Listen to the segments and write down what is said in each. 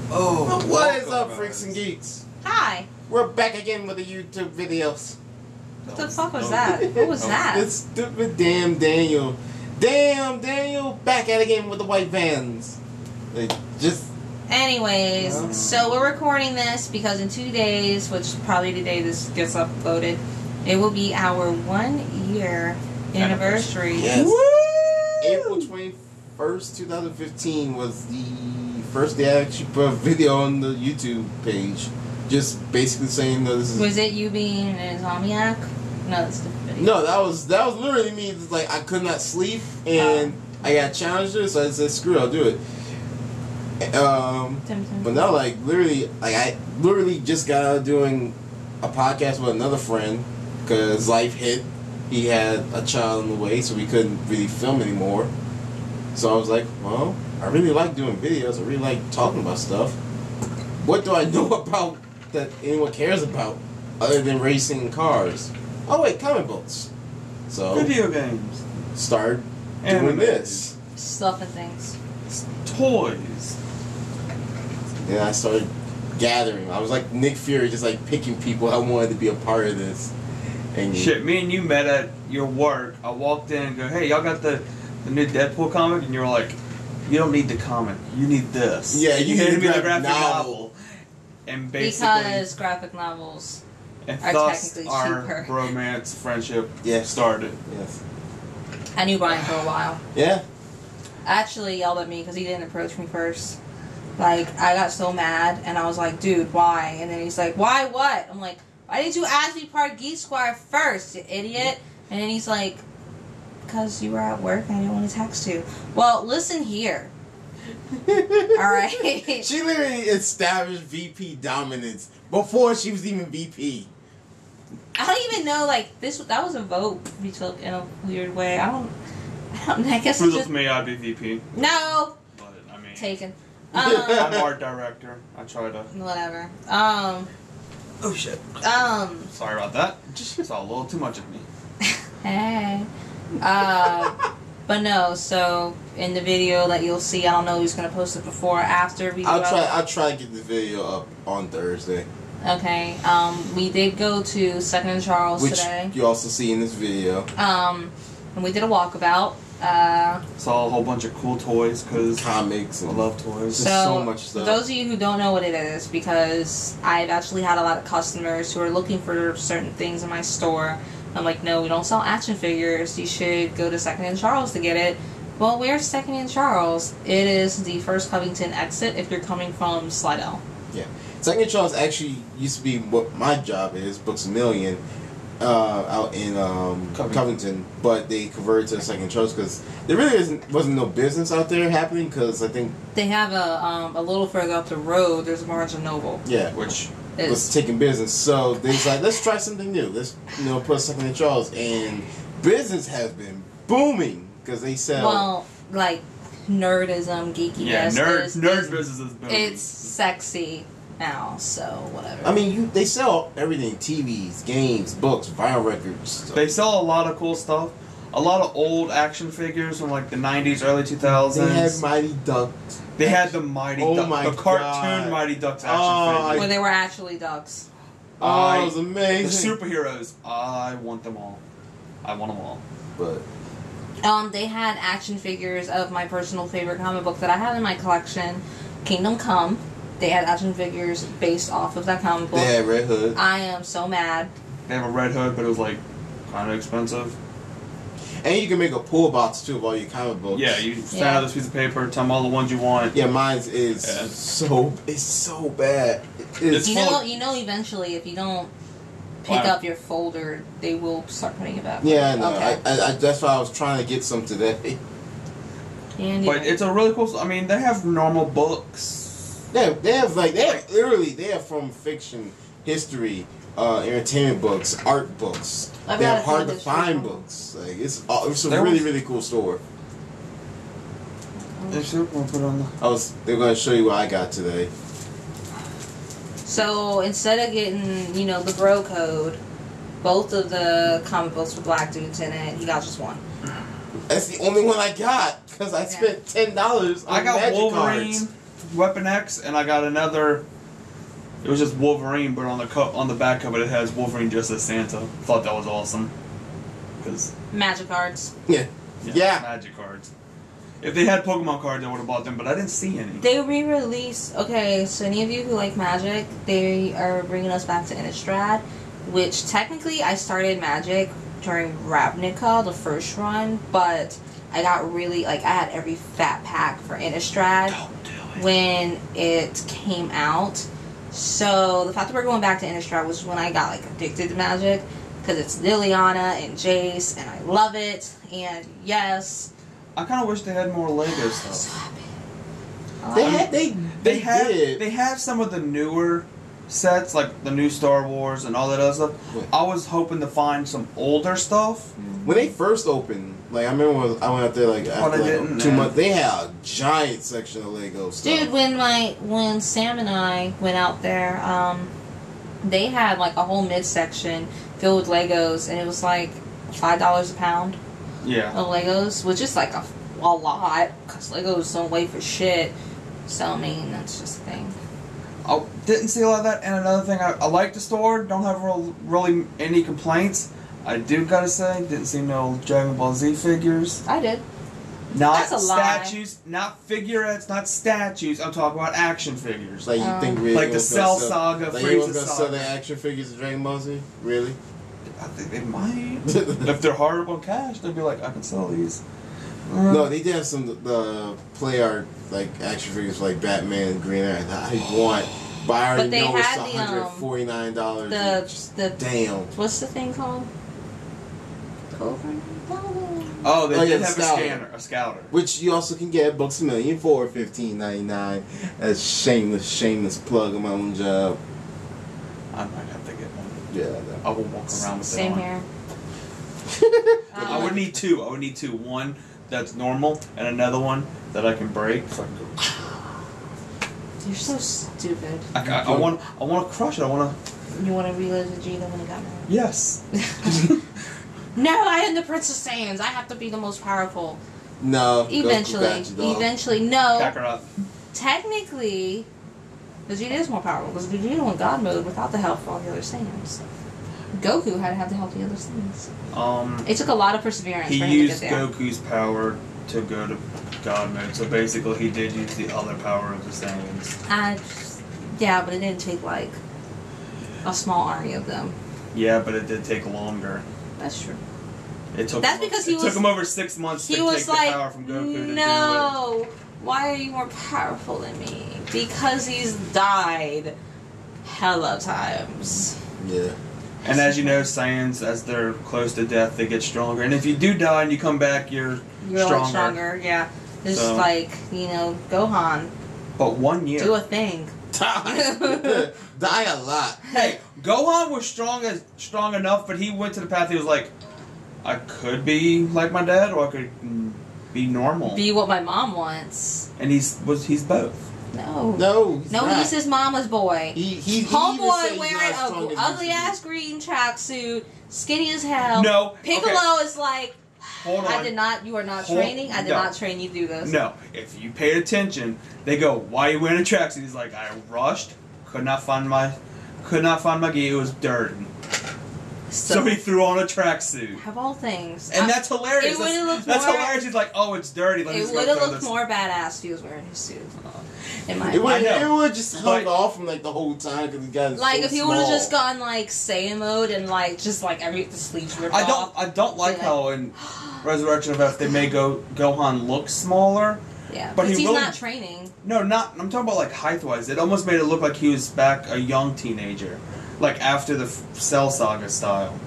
Oh, what is up, freaks and geeks? Hi. We're back again with the YouTube videos. What the fuck was that? What was that? This stupid damn Daniel. Damn Daniel, back at it again with the white vans. Like, just... Anyways, so we're recording this because in 2 days, which is probably the day this gets uploaded, it will be our 1 year anniversary. Yes. Woo! April 21st, 2015 was the first day I actually put a video on the YouTube page. Just basically saying that this is... Was it you being an insomniac? No, that's the video. No, that was literally me. It's like I could not sleep and I got challenged it, so I said, screw it, I'll do it. But now, like, I literally just got out of doing a podcast with another friend because life hit. He had a child on the way, so we couldn't really film anymore. So I was like, well, I really like doing videos. I really like talking about stuff. What do I know about that anyone cares about other than racing cars? Oh, wait, comic books. So video games. Start doing this. Stuff and things. Toys. And I started gathering. I was like Nick Fury, just like picking people I wanted to be a part of this. And shit, me and you met at your work. I walked in and go, hey, y'all got the new Deadpool comic? And you were like, you don't need the comic. You need this. Yeah, you handed need me the the graphic novel. novel. And basically... Because graphic novels and are thus technically our cheaper. romance, friendship Yes. started. Yes. I knew Brian for a while. Yeah. Actually yelled at me because he didn't approach me first. Like, I got so mad, and I was like, dude, why? And then he's like, why what? I'm like, why didn't you ask me part of Geeksquire first, you idiot? And then he's like, because you were at work and I didn't want to text you. Well, listen here. Alright? She literally established VP dominance before she was even VP. I don't even know, like, that was a vote we took in a weird way. I guess If it it's was just... me, I'd be VP. No! But, I mean... Taken. I'm art director. I try to... Whatever. Oh, shit. Sorry about that. Just saw a little too much of me. Hey. But no, so in the video that you'll see, I don't know who's gonna post it before or after we I'll try to get the video up on Thursday. Okay. We did go to 2nd and Charles today. Which you also see in this video. And we did a walkabout. Saw a whole bunch of cool toys because comics. I love toys. There's so much stuff. For those of you who don't know what it is, because I've actually had a lot of customers who are looking for certain things in my store. I'm like, no, we don't sell action figures. You should go to 2nd and Charles to get it. Well, where's 2nd and Charles? It is the First Covington exit if you're coming from Slidell. Yeah. 2nd and Charles actually used to be what my job is, Books A Million, out in Covington, but they converted to 2nd and Charles because there really wasn't no business out there happening because I think... They have a little further up the road, there's Barnes & Noble. Yeah, which... was taking business, so they was like, let's try something new. Let's put 2nd and Charles, and business has been booming because they sell. Well, like nerdism, geekiness. Yeah, nerd business is booming. It's sexy now, so whatever. I mean, they sell everything: TVs, games, books, vinyl records. So. They sell a lot of cool stuff. A lot of old action figures from like the 90s, early 2000s. They had Mighty Ducks. They had the Mighty Ducks, the cartoon God. Mighty Ducks action figures. Where they were actually ducks. Oh, it was amazing. The superheroes, I want them all. I want them all. But they had action figures of my personal favorite comic book that I have in my collection, Kingdom Come. They had action figures based off of that comic book. they had Red Hood. I am so mad. They have a Red Hood, but it was like kind of expensive. And you can make a pool box too of all your comic books. Yeah, you stand out this piece of paper, tell them all the ones you want. Yeah, mine's is so bad. It's you know, eventually if you don't pick up your folder, they will start putting it back. Yeah, I know. Okay. I that's why I was trying to get some today. And but it's a really cool. I mean, they have normal books. Yeah, they have from fiction, history, entertainment books, art books. They have hard to find books. Like it's a really cool store. They're gonna show you what I got today. So instead of getting, the bro code, both of the comic books with black dudes in it, he got just one. That's the only one I got because I spent $10 on I got Magic Wolverine, cards. Weapon X, and I got another. It was just Wolverine, but on the back of it has Wolverine dressed as Santa. Thought that was awesome. Cause Magic cards. Yeah. Magic cards. If they had Pokemon cards, I would have bought them, but I didn't see any. They re-released. Okay, so any of you who like Magic, they are bringing us back to Innistrad, which technically I started Magic during Ravnica, the first run, but I got really I had every fat pack for Innistrad when it came out. So the fact that we're going back to Innistrad was when I got addicted to Magic, because it's Liliana and Jace, and I love it. And yes, I kind of wish they had more Lego stuff. So happy. They have some of the newer sets, like the new Star Wars and all that other stuff. Yeah. I was hoping to find some older stuff. When they first opened, I remember I went out there after 2 months. They had a giant section of Lego stuff. Dude, when Sam and I went out there, they had a whole midsection filled with Legos, and it was $5 a pound. Yeah. Of Legos, which is a lot, because Legos don't weigh for shit. So I mean, that's just a thing. I didn't see a lot of that, and another thing, I like the store. Don't have really any complaints. I do gotta say, didn't see no Dragon Ball Z figures. I did. Not That's a statues, not figurettes, not statues. I'm talking about action figures. You think really? Like the Cell Saga, Frieza Frieza gonna sell their action figures of Dragon Ball Z? Really? I think they might. If they're horrible cash, they'll be like, I can sell these. No, they did have some the play art action figures Batman, Green Arrow. I want, but I already know it's $149 each. Damn. What's the thing called? Oh, they did the have a scouter. Which you also can get at Books A Million for $15.99. That's shameless plug of my own job. I might have to get one. Yeah, I will walk around with Same it on. here. I would need two. One that's normal and another one that I can break. So I can go. You're so stupid. I want to crush it. I want to. You want to relive Vegeta when he got married? Yes. No, I am the Prince of Saiyans. I have to be the most powerful. No. Eventually, no. Kakarot. Technically, Vegeta is more powerful because Vegeta went God mode without the help of all the other Saiyans. Goku had to have the help of the other Saiyans. It took a lot of perseverance he for him to used get there. Goku's power to go to God mode, so basically he did use the other power of the Saiyans. Yeah, but it didn't take a small army of them. Yeah, but it did take longer. That's true. It took. That's because it took him over 6 months to take the power from Goku to do it. No, why are you more powerful than me? Because he's died hella times. Yeah. And as you know, Saiyans, as they're close to death, they get stronger. And if you do die and you come back, you're stronger. Stronger, yeah. It's Gohan. But 1 year. Do a thing. Die a lot. Hey, Gohan was strong enough, but he went to the path. He was like, I could be like my dad, or I could be normal. Be what my mom wants. And he's both. No, he's his mama's boy. Homeboy wearing a ugly ass green tracksuit, skinny as hell. No, Piccolo is like, hold on. You are not training. I did not train you to do this. No, if you paid attention, they go, why are you wearing a tracksuit? He's like, I rushed, could not find my gi. It was dirty. So he threw on a tracksuit. Of all things. And that's hilarious. That's hilarious. He's like, oh, it's dirty. It would have looked more badass if he was wearing his suit. It would just held off from the whole time because he got if he would have just gone Saiyan mode and the sleeves ripped off. I don't like how in Resurrection of F they made Gohan look smaller. Yeah, but he's not training. No, I'm talking about height wise. It almost made it look like he was back a young teenager, after the Cell Saga style.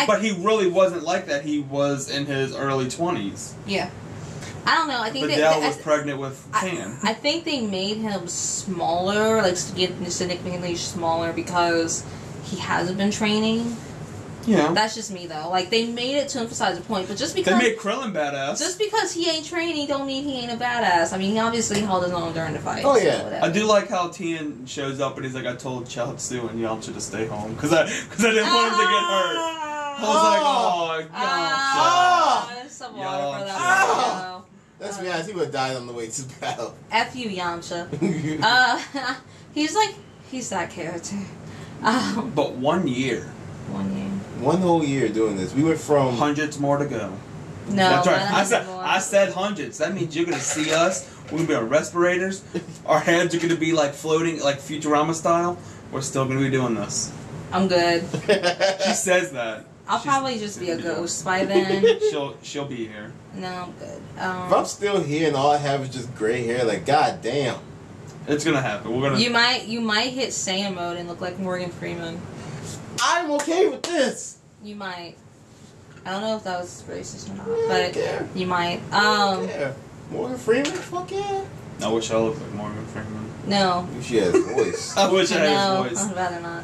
But he really wasn't like that. He was in his early 20s. Yeah. I don't know. I think Videl was pregnant with Tan. I think they made him smaller, significantly smaller, because he hasn't been training. Yeah. That's just me though. They made it to emphasize a point, but just because they made Krillin badass. Just because he ain't training, don't mean he ain't a badass. I mean, he obviously held his own during the fight. Oh yeah. So I do like how Tien shows up and he's like, I told Chiaotzu and Yamcha to stay home because I didn't want him to get hurt. I was like, oh, Yamcha. Some water for that. Let's be honest, he would have died on the way to battle. F you, Yamcha. He's that character. But 1 year. 1 year. One whole year doing this. We went from Hundreds more to go. No, That's right. more. I said hundreds. That means you're gonna see us. We're gonna be on respirators. Our heads are gonna be like floating, like Futurama style. We're still gonna be doing this. I'm good. She says that. I'll probably just be a ghost by then. She'll be here. No, I'm good. If I'm still here and all I have is just gray hair, like god damn. It's gonna happen. We're gonna. You might hit Saiyan mode and look like Morgan Freeman. I'm okay with this. You might. I don't know if that was racist or not, I don't but care. you might. I don't care. Morgan Freeman? Fuck yeah. I wish I looked like Morgan Freeman. No. She has a voice. I wish I had No, his voice. I'd rather not.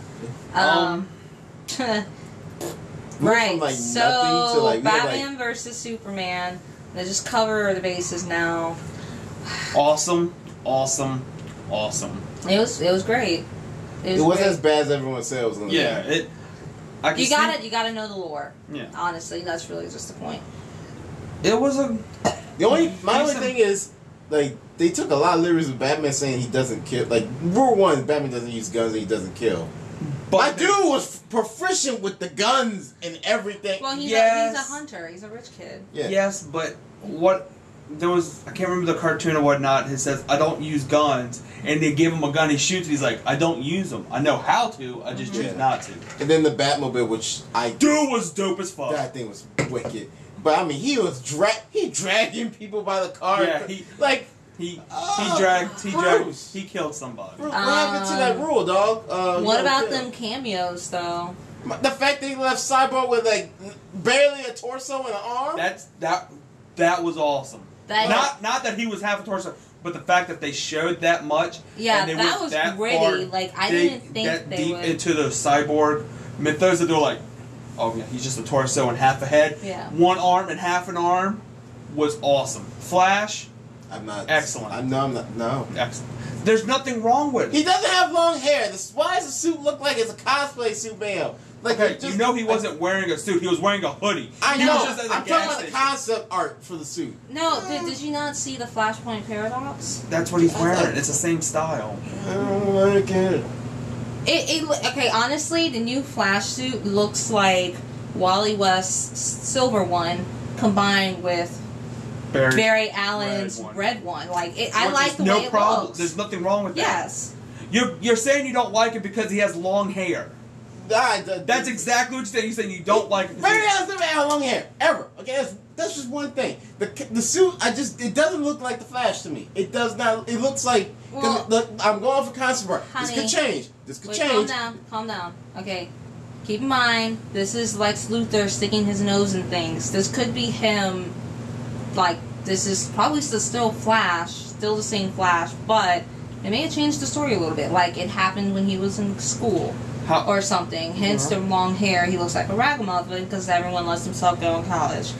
We went Right, from, like, so nothing to, like, we had, Batman versus Superman. They just cover the bases now. Awesome, awesome, awesome. It was great. It wasn't great. as bad as everyone said it was gonna Yeah, be. it. I can You see- gotta know the lore. Yeah. Honestly, that's really just the point. It was a. My only thing is, like, they took a lot of lyrics with Batman saying he doesn't kill. Like, rule one, Batman doesn't use guns and he doesn't kill. My dude was proficient with the guns and everything. Well, he's Yes. a hunter. He's a rich kid. Yeah. Yes, but what there was, I can't remember the cartoon or whatnot. It says, "I don't use guns," and they give him a gun. He shoots. He's like, "I don't use them. I know how to. I just choose Yeah. not to." And then the Batmobile, which Dude was dope as fuck. that thing was wicked. But I mean, he was dragging people by the car. Yeah, he gross. He killed somebody. What happened to that rule, dog? What about them cameos, though? The fact that he left Cyborg with like barely a torso and an arm. That was awesome. That- Not that he was half a torso, but the fact that they showed that much. Yeah, and they that went was that gritty. far Like, I dig didn't think that they deep would. into the cyborg mythos that they're like, oh yeah, he's just a torso and half a head. Yeah. One arm and half an arm was awesome. Flash, I'm not excellent. I'm not. No. excellent. There's nothing wrong with He it. doesn't have long hair. Why does the suit look like it's a cosplay suit, man? Like Okay, it just- you know he wasn't wearing a suit. He was wearing a hoodie. I He know. was just at I'm the talking gas about the station. concept art for the suit. No, did you not see the Flashpoint Paradox? That's what he's wearing. It's the same style. I don't like it. Okay, honestly, the new Flash suit looks like Wally West's Silver One combined with Barry Allen's Red One. Like, I like the way it looks. There's nothing wrong with that. Yes. You're saying you don't like it because he has long hair. That's exactly what you're saying. You're saying you don't like it. Barry Allen's never had long hair ever. Okay, that's just one thing. The suit, it doesn't look like the Flash to me. It does not. It looks like. I'm going for concept art. This could change. This could change. Calm down. Okay. Keep in mind, this is Lex Luthor sticking his nose in things. This could be him. Like, this is probably still Flash, still the same Flash, but it may have changed the story a little bit. Like, it happened when he was in school. Or something. Hence the long hair. He looks like a ragamuffin because everyone lets himself go in college.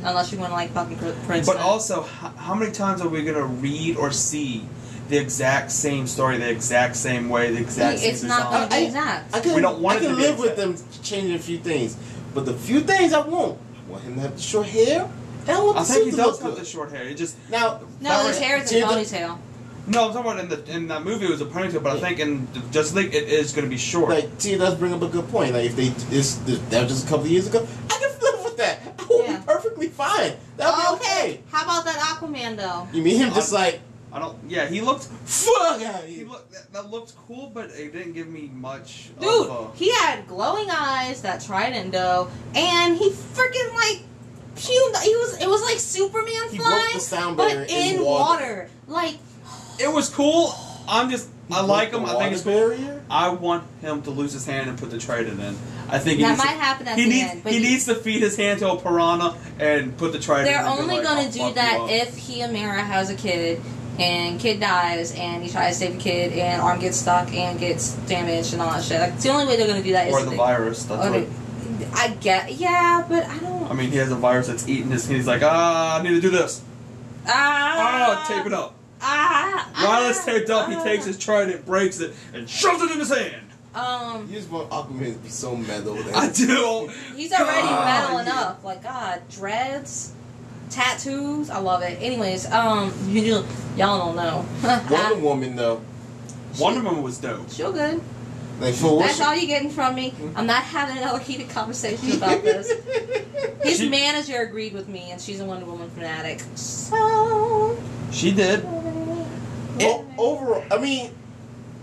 Unless you want to like fucking Princeton. But also, how many times are we going to read or see the exact same story, the exact same way, the exact same design? It's not going to be exact. I can to live be with them changing a few things, but the few things I want him to have the short hair. And I want the I think suit he to does look have good. the short hair. It just Now, No, his hair is a ponytail. no. I'm talking about in that movie it was a ponytail, but I think in Justice League it is going to be short. Like, see, it does bring up a good point. Like, if that was just a couple of years ago, I can live with that. I will be perfectly fine. That would be okay. How about that Aquaman though? You mean him just like, I don't. Yeah, he looked. fuck out of He here. looked. That looked cool, but it didn't give me much. Dude, of he had glowing eyes, that trident though, and he freaking like puked. It was like Superman He broke flying, the sound but barrier in in water. Like, it was cool. I like him. I think it's cool. barrier. I want him to lose his hand and put the trident in. I think that might happen at the end. But he needs to feed his hand to a piranha and put the trident in. they're and be only like, gonna "I'll do fuck you that up." if he and Mara has a kid. And kid dies, and he tries to save the kid, and arm gets stuck and gets damaged and all that shit. Like, it's the only way they're gonna do that. Or is the they, virus. That's what. I get, yeah, but I don't. I mean, he has a virus that's eating his. He's like, I need to do this. Tape it up. While it's taped up, he takes his trident, breaks it, and shoves it in his hand. You just want Aquaman to be so metal. I do. He's already God, metal yeah. enough. Like, God, dreads. tattoos. I love it. Anyways, y'all don't know. Wonder Woman though. Wonder Woman was dope. She's good. Like for That's all you're getting from me. I'm not having another heated conversation about this. His manager agreed with me, and she's a Wonder Woman fanatic. So She did. Overall, I mean,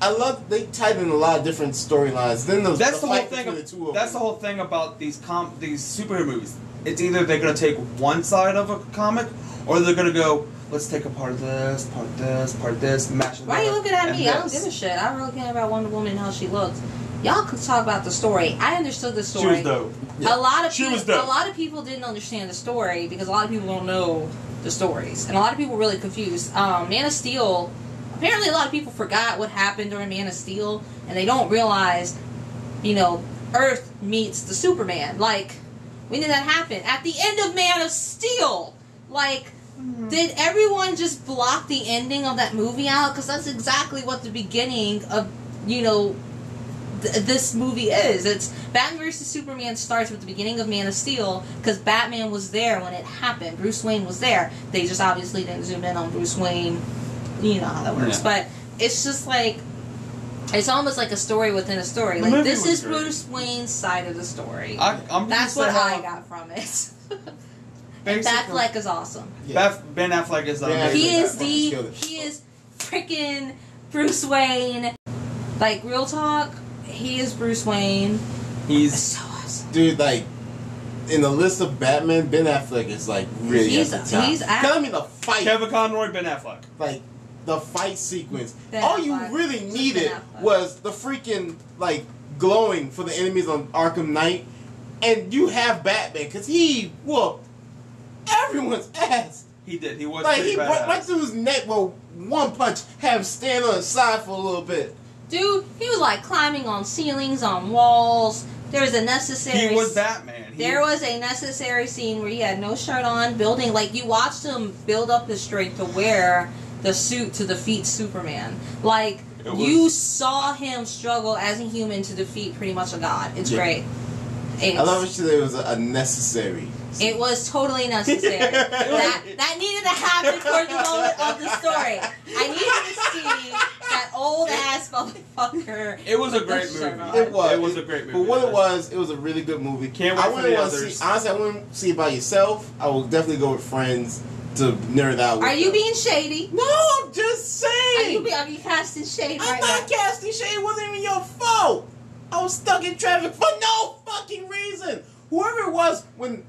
I love they tied in a lot of different storylines. Then That's the whole fight thing. between the two of That's them. the whole thing about these superhero movies. It's either they're gonna take one side of a comic, or they're gonna go, let's take a part of this, part of this, part of this, mash it. why are you looking at and me? I don't this. give a shit. I don't really care about Wonder Woman and how she looks. Y'all could talk about the story. I understood the story. She was dope. A lot of She people, was dope. a lot of people didn't understand the story because a lot of people don't know the stories, and a lot of people were really confused. Man of Steel. Apparently, a lot of people forgot what happened during Man of Steel, and they don't realize, Earth meets the Superman. Like, when did that happen? At the end of Man of Steel. Like, did everyone just block the ending of that movie out? Because that's exactly what the beginning of, this movie is. It's Batman vs. Superman starts with the beginning of Man of Steel because Batman was there when it happened. Bruce Wayne was there. They just obviously didn't zoom in on Bruce Wayne. You know how that works. Yeah. But it's just like, it's almost like a story within a story. The Like, movie this was is great. Bruce Wayne's side of the story. I'm That's just what saying I got from it. And Basically- Batfleck is awesome. Yeah. Ben Affleck is Yeah, amazing. He Batman. is freaking Bruce Wayne. Like, real talk, he is Bruce Wayne. He's So awesome. Dude, like in the list of Batman, Ben Affleck is like really He's- at the top. he's act- 'Cause I mean the fight, Kevin Conroy, Ben Affleck. like the fight sequence. Ben all you Affleck. really Just needed Ben Affleck. was the freaking like glowing for the enemies on Arkham Knight, and you have Batman because he whooped everyone's ass. He did. He was Like pretty he badass. right through his neck with one punch, have him stand on his side for a little bit. Dude, he was like climbing on ceilings, on walls. There was a necessary... He was Batman. There was a necessary scene where he had no shirt on, building... Like, you watched him build up his strength to wear the suit to defeat Superman. Like, you saw him struggle as a human to defeat pretty much a god. It's great. I love it. It was a necessary. It was totally necessary. that needed to happen for the moment of the story. I needed to see that old ass motherfucker. It was a with the great shirt movie. on. It was. It was a great movie. For what it was a really good movie. Can't wait I for wouldn't the want to others. see. Honestly, I wouldn't see it by yourself. I will definitely go with friends to nerd out with. Are you them. being shady? No, I'm just saying. Are you casting shade I'm right not now? casting shade. It wasn't even your fault. I was stuck in traffic for no fucking reason. Whoever it was, when.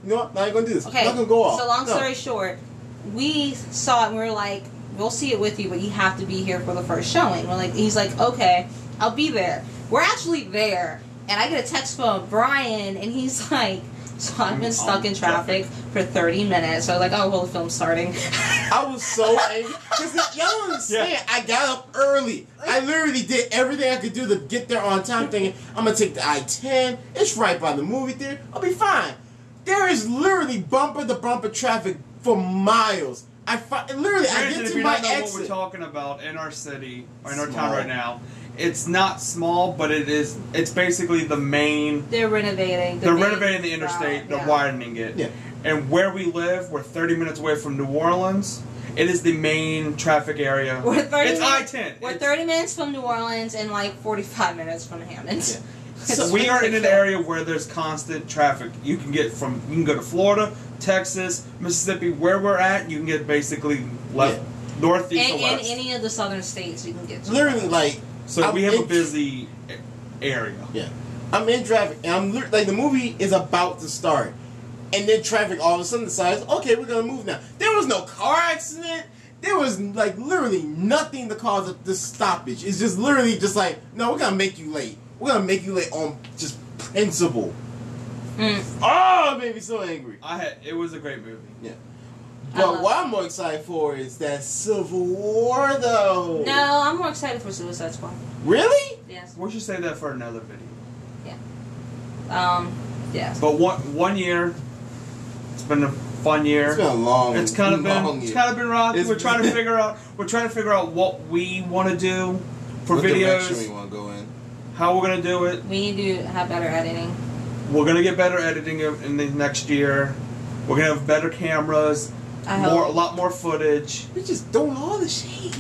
You know what? Not even gonna do this. Okay, I'm not gonna go off. so long No. story short, we saw it and we were like, we'll see it with you, but you have to be here for the first showing. We're like, he's like, okay, I'll be there. We're actually there, and I get a text from Brian, and he's like, so I've been stuck in traffic for 30 minutes. So I was like, oh, well, the film's starting. I was so angry. Because y'all don't understand. Yeah. I got up early. I literally did everything I could do to get there on time, thinking, I'm going to take the I-10. It's right by the movie theater. I'll be fine. There is literally bumper-to-bumper traffic for miles. Literally, I Granted, get if to you my don't know what we're exit. talking about in our city or in our Small. town right now, it's not small, but it's basically the main. They're renovating. They're renovating the interstate. route, They're yeah. widening it. Yeah. And where we live, we're 30 minutes away from New Orleans. It is the main traffic area. We're 30 It's minutes, I-10. We're It's- 30 minutes from New Orleans and like 45 minutes from Hammond. Yeah. It's We are in an ridiculous. area where there's constant traffic. You can go to Florida, Texas, Mississippi, where we're at. You can get basically left, north, east, And or in west. any of the southern states, you can get to. Literally, like... So I'm we have a in- busy area. Yeah. I'm in traffic, and I'm like, the movie is about to start. And then traffic all of a sudden decides, okay, we're going to move now. There was no car accident. There was, like, literally nothing to cause this stoppage. It's just literally just like, no, we're going to make you late. We're going to make you late on just principle. Oh, it made me so angry. It was a great movie. Yeah. I But love what I'm more excited for is that Civil War, though. No, I'm more excited for Suicide Squad. Really? Yes. We should say that for another video. Yes. But one year, it's been a fun year. It's been a long, It's kind of long year. been rocky. It's We're trying to been- figure out. We're trying to figure out what we want to do for What direction videos. we want to go in. How we're gonna do it. We need to have better editing. We're gonna get better editing in the next year. We're gonna have better cameras, a lot more footage. We just doing all the shit.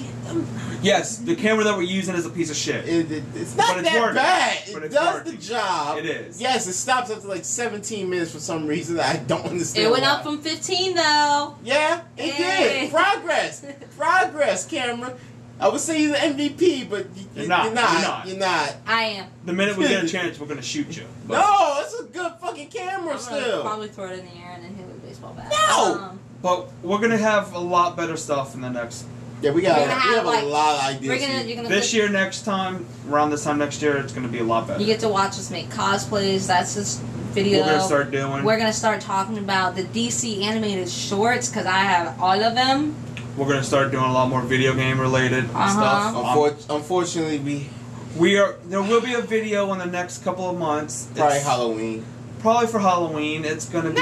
Yes, the camera that we're using is a piece of shit. It's not that bad. It does the job. It is. Yes, it stops after like 17 minutes for some reason that I don't understand. It went up from 15 though. Yeah, it did. Progress. Progress, camera. I would say you're the MVP, but you're not. You're not. I am. The minute we get a chance, we're gonna shoot you. No, it's a good fucking camera still. Probably throw it in the air and then hit it with a baseball bat. No. But we're gonna have a lot better stuff in the next. Yeah, we have a lot of ideas. This year, next time, around this time next year, it's gonna be a lot better. You get to watch us make cosplays. That's this video. We're gonna start doing. We're gonna start talking about the DC animated shorts because I have all of them. We're gonna start doing a lot more video game related stuff. Unfortunately, there will be a video in the next couple of months. Probably Halloween. Probably for Halloween. It's gonna be.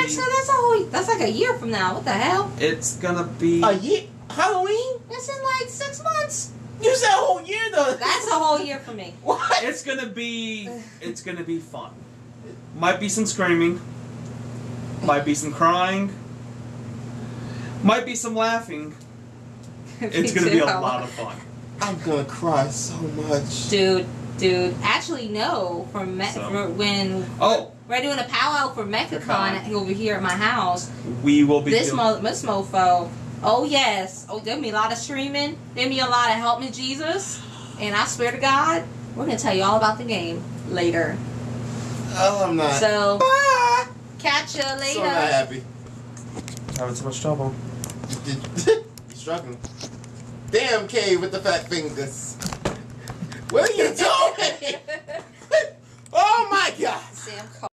That's like a year from now. What the hell? It's gonna be a year. Halloween? It's in like 6 months. You said a whole year though. That's a whole year for me. What? It's gonna be fun. Might be some screaming. Might be some crying. Might be some laughing. It's gonna be a lot of fun. I'm gonna cry so much. Dude. Actually, no. For when we're doing a powwow for MechaCon over here at my house. We will be this mofo. Oh yes. Oh, there'll be a lot of streaming. There'll be a lot of help me Jesus. And I swear to God, we're gonna tell you all about the game later. Oh, I'm not. So bye. Catch you later. So not happy. Having so much trouble. You're struggling. Damn Cave with the fat fingers. What are you doing? Oh my God. Sam